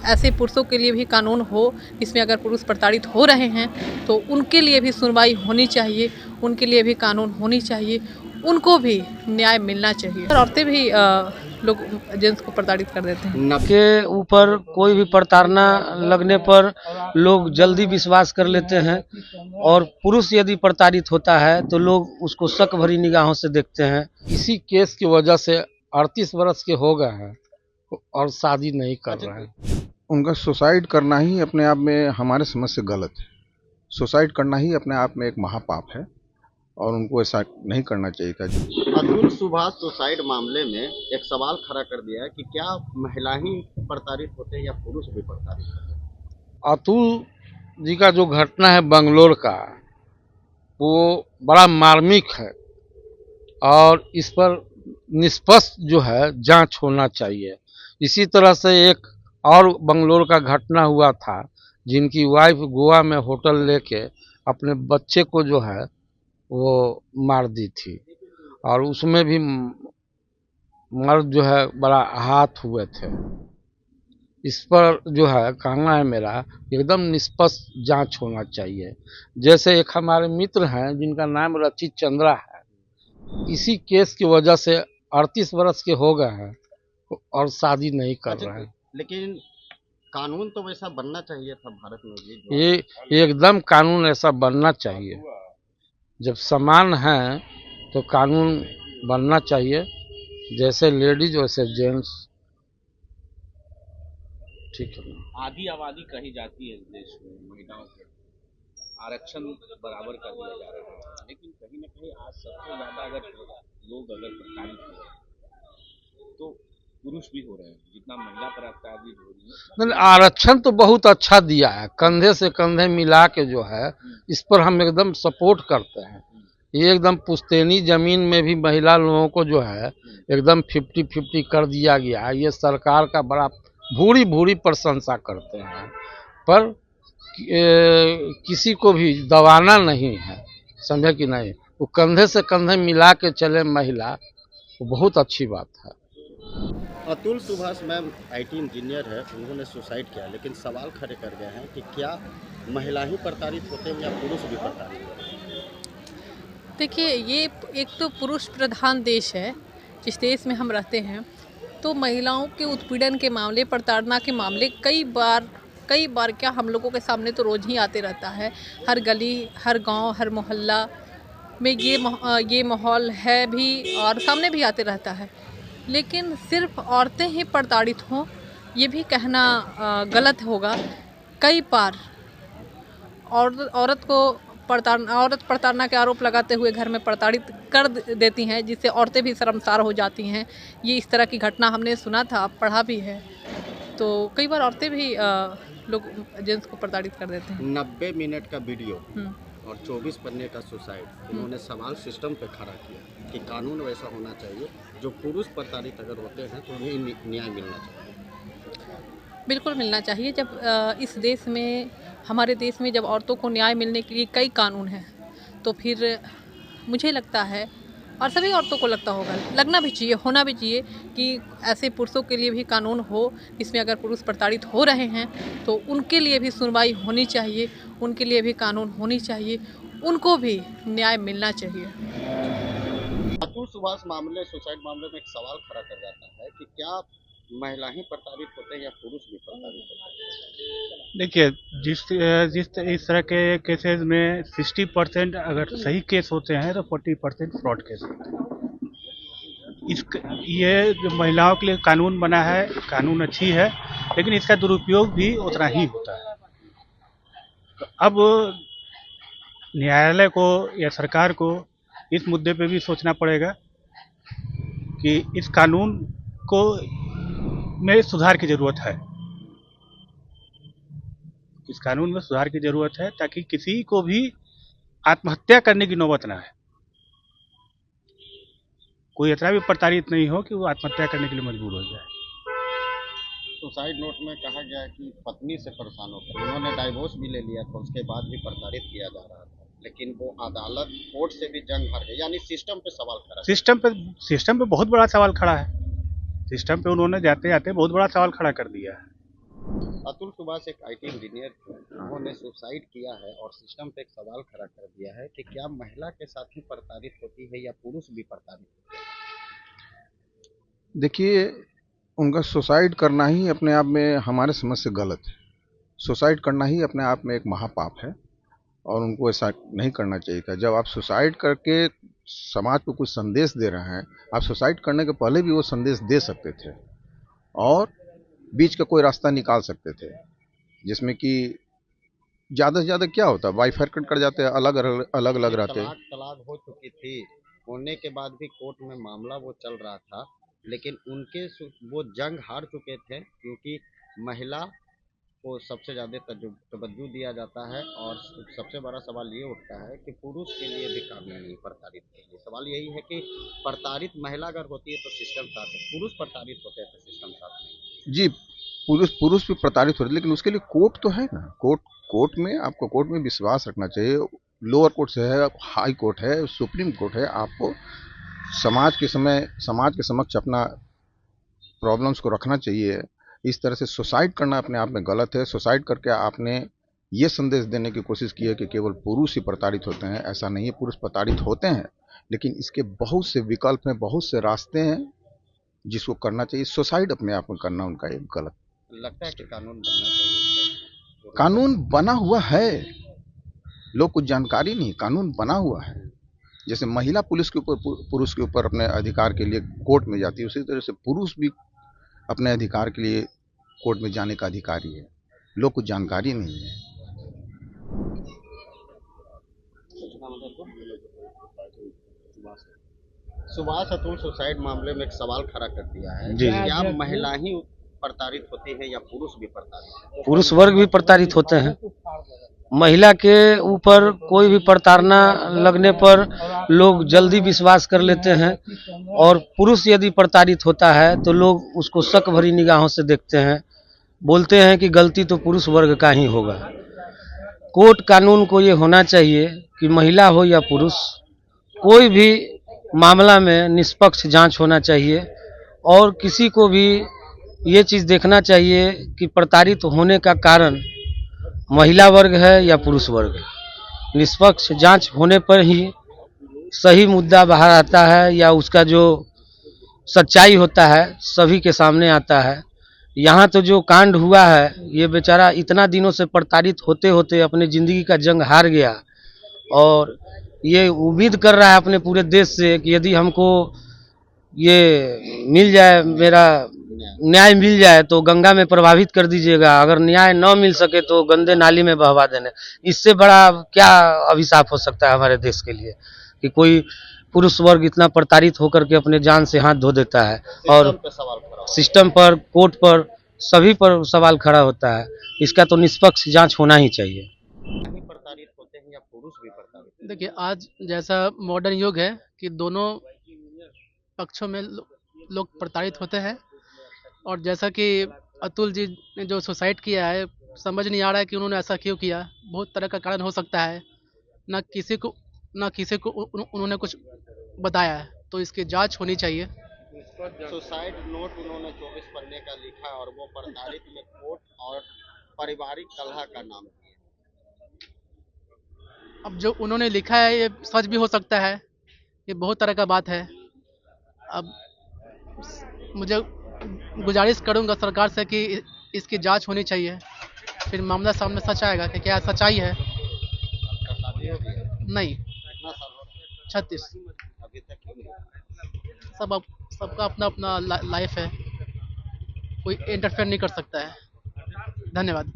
ऐसे पुरुषों के लिए भी कानून हो, इसमें अगर पुरुष प्रताड़ित हो रहे हैं तो उनके लिए भी सुनवाई होनी चाहिए, उनके लिए भी कानून होनी चाहिए, उनको भी न्याय मिलना चाहिए। और औरतें भी लोग जेंट्स को प्रताड़ित कर देते हैं। के ऊपर कोई भी प्रताड़ना लगने पर लोग जल्दी विश्वास कर लेते हैं और पुरुष यदि प्रताड़ित होता है तो लोग उसको शक भरी निगाहों से देखते हैं। इसी केस की वजह से 38 वर्ष के हो गए हैं और शादी नहीं कर रहे हैं। उनका सुसाइड करना ही अपने आप में हमारे समझ से गलत है। सुसाइड करना ही अपने आप में एक महापाप है और उनको ऐसा नहीं करना चाहिए था। अतुल सुभाष सुसाइड मामले में एक सवाल खड़ा कर दिया है कि क्या महिला ही प्रताड़ित होते हैं या पुरुष भी प्रताड़ित होते हैं? अतुल जी का जो घटना है बंगलोर का, वो बड़ा मार्मिक है और इस पर निष्पक्ष जो है जांच होना चाहिए। इसी तरह से एक और बंगलोर का घटना हुआ था, जिनकी वाइफ गोवा में होटल लेके अपने बच्चे को जो है वो मार दी थी और उसमें भी मर्द जो है बड़ा आहत हुए थे। इस पर जो है कहना है मेरा, एकदम निष्पक्ष जांच होना चाहिए। जैसे एक हमारे मित्र हैं जिनका नाम रचित चंद्रा है, इसी केस की वजह से 38 वर्ष के हो गए हैं और शादी नहीं कर रहे हैं। लेकिन कानून तो वैसा बनना चाहिए था भारत में भी। ये एकदम कानून ऐसा बनना चाहिए। जब समान है तो कानून बनना चाहिए, जैसे लेडीज वैसे जेंट्स। ठीक है। आधी आबादी कही जाती है इस देश में, महिलाओं के आरक्षण बराबर कर दिया जा रहा है, लेकिन कहीं ना कहीं आज सबसे ज्यादा अगर लोग प्रताड़ित हो रहे हैं तो पुरुष भी हो रहे हैं, जितना महिला पर प्रताड़ित हो रही है। आरक्षण तो बहुत अच्छा दिया है, कंधे से कंधे मिला के जो है, इस पर हम एकदम सपोर्ट करते हैं। ये एकदम पुश्तैनी जमीन में भी महिला लोगों को जो है एकदम 50-50 कर दिया गया है। ये सरकार का बड़ा भूरी भूरी प्रशंसा करते हैं, पर किसी को भी दबाना नहीं है, समझे कि नहीं। वो कंधे से कंधे मिला के चले महिला, वो बहुत अच्छी बात है। Atul Subhash ma'am IT engineer है, उन्होंने सुसाइड किया, लेकिन सवाल खड़े कर गए हैं कि क्या महिला ही प्रताड़ित होते हैं या पुरुष भी प्रताड़ित होते हैं? देखिए, ये एक तो पुरुष प्रधान देश है, जिस देश में हम रहते हैं, तो महिलाओं के उत्पीड़न के मामले, प्रताड़ना के मामले कई बार क्या हम लोगों के सामने तो रोज़ ही आते रहता है। हर गली, हर गांव, हर मोहल्ला में ये माहौल है भी और सामने भी आते रहता है। लेकिन सिर्फ औरतें ही प्रताड़ित हों, ये भी कहना गलत होगा। कई बार औरत प्रताड़ना के आरोप लगाते हुए घर में प्रताड़ित कर देती हैं, जिससे औरतें भी शर्मसार हो जाती हैं। ये इस तरह की घटना हमने सुना था, पढ़ा भी है। तो कई बार औरतें भी लोग जेंट्स को प्रताड़ित कर देते हैं। 90 मिनट का वीडियो और 24 पन्ने का सुसाइड, उन्होंने सवाल सिस्टम पे खड़ा किया कि कानून वैसा होना चाहिए, जो पुरुष प्रताड़ित अगर होते हैं तो उन्हें न्याय मिलना चाहिए। बिल्कुल मिलना चाहिए। जब इस देश में, हमारे देश में जब औरतों को न्याय मिलने के लिए कई कानून हैं, तो फिर मुझे लगता है और सभी औरतों को लगना भी चाहिए, होना भी चाहिए कि ऐसे पुरुषों के लिए भी कानून हो, इसमें अगर पुरुष प्रताड़ित हो रहे हैं तो उनके लिए भी सुनवाई होनी चाहिए, उनके लिए भी कानून होनी चाहिए, उनको भी न्याय मिलना चाहिए। अतुल सुभाष मामले, सुसाइड मामले में एक सवाल खड़ा कर जाता है कि क्या महिला ही प्रताड़ित होते हैं या पुरुष भी प्रताड़ित होते हैं? देखिए, जिस इस तरह के केसेस में 60% अगर सही केस होते हैं तो 40% फ्रॉड केस होते हैं। ये जो महिलाओं के लिए कानून बना है, कानून अच्छी है, लेकिन इसका दुरुपयोग भी उतना ही होता है। तो अब न्यायालय को या सरकार को इस मुद्दे पे भी सोचना पड़ेगा कि इस कानून को में सुधार की ज़रूरत है। इस कानून में सुधार की ज़रूरत है ताकि किसी को भी आत्महत्या करने की नौबत ना आए। कोई इतना भी प्रताड़ित नहीं हो कि वो आत्महत्या करने के लिए मजबूर हो जाए। सुसाइड नोट में कहा गया है कि पत्नी से परेशान होकर उन्होंने डाइवोर्स भी ले लिया था, उसके बाद भी प्रताड़ित किया जा रहा था, लेकिन वो अदालत, कोर्ट से भी जंग हार गई। यानी सिस्टम पे सवाल खड़ा है। सिस्टम पे बहुत बड़ा सवाल खड़ा है। सिस्टम पे उन्होंने जाते जाते बहुत बड़ा सवाल खड़ा कर दिया है। अतुल सुभाष एक आईटी इंजीनियर थे, उन्होंने सुसाइड किया है और सिस्टम पे एक सवाल खड़ा कर दिया है कि क्या महिला के साथ ही प्रताड़ित होती है या पुरुष भी प्रताड़ित होते हैं। देखिए, उनका सुसाइड करना ही अपने आप में हमारे समझ से गलत है। सुसाइड करना ही अपने आप में एक महापाप है और उनको ऐसा नहीं करना चाहिए था। जब आप सुसाइड करके समाज को कुछ संदेश दे रहे हैं, आप सुसाइड करने के पहले भी वो संदेश दे सकते थे और बीच का कोई रास्ता निकाल सकते थे, जिसमें कि ज़्यादा से ज़्यादा क्या होता, वाइफ हरकत कर जाते, अलग अलग रहते। तलाक हो चुकी थी, होने के बाद भी कोर्ट में मामला वो चल रहा था, लेकिन वो जंग हार चुके थे क्योंकि महिला को सबसे ज़्यादा तवज्जो दिया जाता है। और सबसे बड़ा सवाल ये उठता है कि पुरुष के लिए भी कानून नहीं प्रताड़ित के लिए। सवाल यही है कि प्रताड़ित महिला अगर होती है तो सिस्टम साथ है, पुरुष प्रताड़ित होते हैं तो सिस्टम साथ नहीं। जी, पुरुष भी प्रताड़ित हो रहे, लेकिन उसके लिए कोर्ट तो है ना। कोर्ट में आपको कोर्ट में विश्वास रखना चाहिए। लोअर कोर्ट से है, हाई कोर्ट है, सुप्रीम कोर्ट है। आपको समाज के समक्ष अपना प्रॉब्लम्स को रखना चाहिए। इस तरह से सुसाइड करना अपने आप में गलत है। सुसाइड करके आपने ये संदेश देने की कोशिश की है कि केवल पुरुष ही प्रताड़ित होते हैं। ऐसा नहीं है, पुरुष प्रताड़ित होते हैं, लेकिन इसके बहुत से विकल्प हैं, बहुत से रास्ते हैं जिसको करना चाहिए। सुसाइड अपने आप में करना उनका एक गलत। लगता है कि कानून बनना चाहिए। कानून बना हुआ है, लोग कुछ जानकारी नहीं, कानून बना हुआ है। जैसे महिला पुरुष के ऊपर अपने अधिकार के लिए कोर्ट में जाती है, उसी तरह से पुरुष भी अपने अधिकार के लिए कोर्ट में जाने का अधिकारी है। लोग कुछ जानकारी नहीं है। सुभाष अतुल सुसाइड मामले में एक सवाल खड़ा कर दिया है, जी। क्या महिला ही प्रताड़ित होती है या पुरुष भी प्रताड़ित? पुरुष वर्ग भी प्रताड़ित होते हैं। महिला के ऊपर कोई भी प्रताड़ना लगने पर लोग जल्दी विश्वास कर लेते हैं और पुरुष यदि प्रताड़ित होता है तो लोग उसको शक भरी निगाहों से देखते हैं, बोलते हैं कि गलती तो पुरुष वर्ग का ही होगा। कोर्ट कानून को ये होना चाहिए कि महिला हो या पुरुष, कोई भी मामला में निष्पक्ष जांच होना चाहिए और किसी को भी ये चीज़ देखना चाहिए कि प्रताड़ित होने का कारण महिला वर्ग है या पुरुष वर्ग। निष्पक्ष जांच होने पर ही सही मुद्दा बाहर आता है या उसका जो सच्चाई होता है सभी के सामने आता है। यहाँ तो जो कांड हुआ है, ये बेचारा इतना दिनों से प्रताड़ित होते होते अपने ज़िंदगी का जंग हार गया और ये उम्मीद कर रहा है अपने पूरे देश से कि यदि हमको ये मिल जाए, मेरा न्याय मिल जाए तो गंगा में प्रभावित कर दीजिएगा, अगर न्याय न मिल सके तो गंदे नाली में बहवा देने। इससे बड़ा क्या अभिशाप हो सकता है हमारे देश के लिए कि कोई पुरुष वर्ग इतना प्रताड़ित होकर के अपने जान से हाथ धो देता है और सिस्टम पर, कोर्ट पर, सभी पर सवाल खड़ा होता है। इसका तो निष्पक्ष जांच होना ही चाहिए। प्रताड़ित होते हैं या पुरुष भी प्रताड़ित? देखिए, आज जैसा मॉडर्न युग है कि दोनों पक्षों में लोग प्रताड़ित होते हैं और जैसा कि अतुल जी ने जो सुसाइड किया है, समझ नहीं आ रहा है कि उन्होंने ऐसा क्यों किया। बहुत तरह का कारण हो सकता है, ना किसी को उन्होंने कुछ बताया है, तो इसकी जांच होनी चाहिए। सुसाइड नोट उन्होंने 24 पन्ने का लिखा और वो प्रताड़ित में कोर्ट और पारिवारिक कलह का नाम दिया। अब जो उन्होंने लिखा है ये सच भी हो सकता है, ये बहुत तरह का बात है। अब मुझे गुजारिश करूंगा सरकार से कि इसकी जांच होनी चाहिए, फिर मामला सामने सच आएगा कि क्या सच्चाई है। नहीं, 36। अभी तक क्यों नहीं? सबका अपना अपना लाइफ है, कोई इंटरफेयर नहीं कर सकता है। धन्यवाद।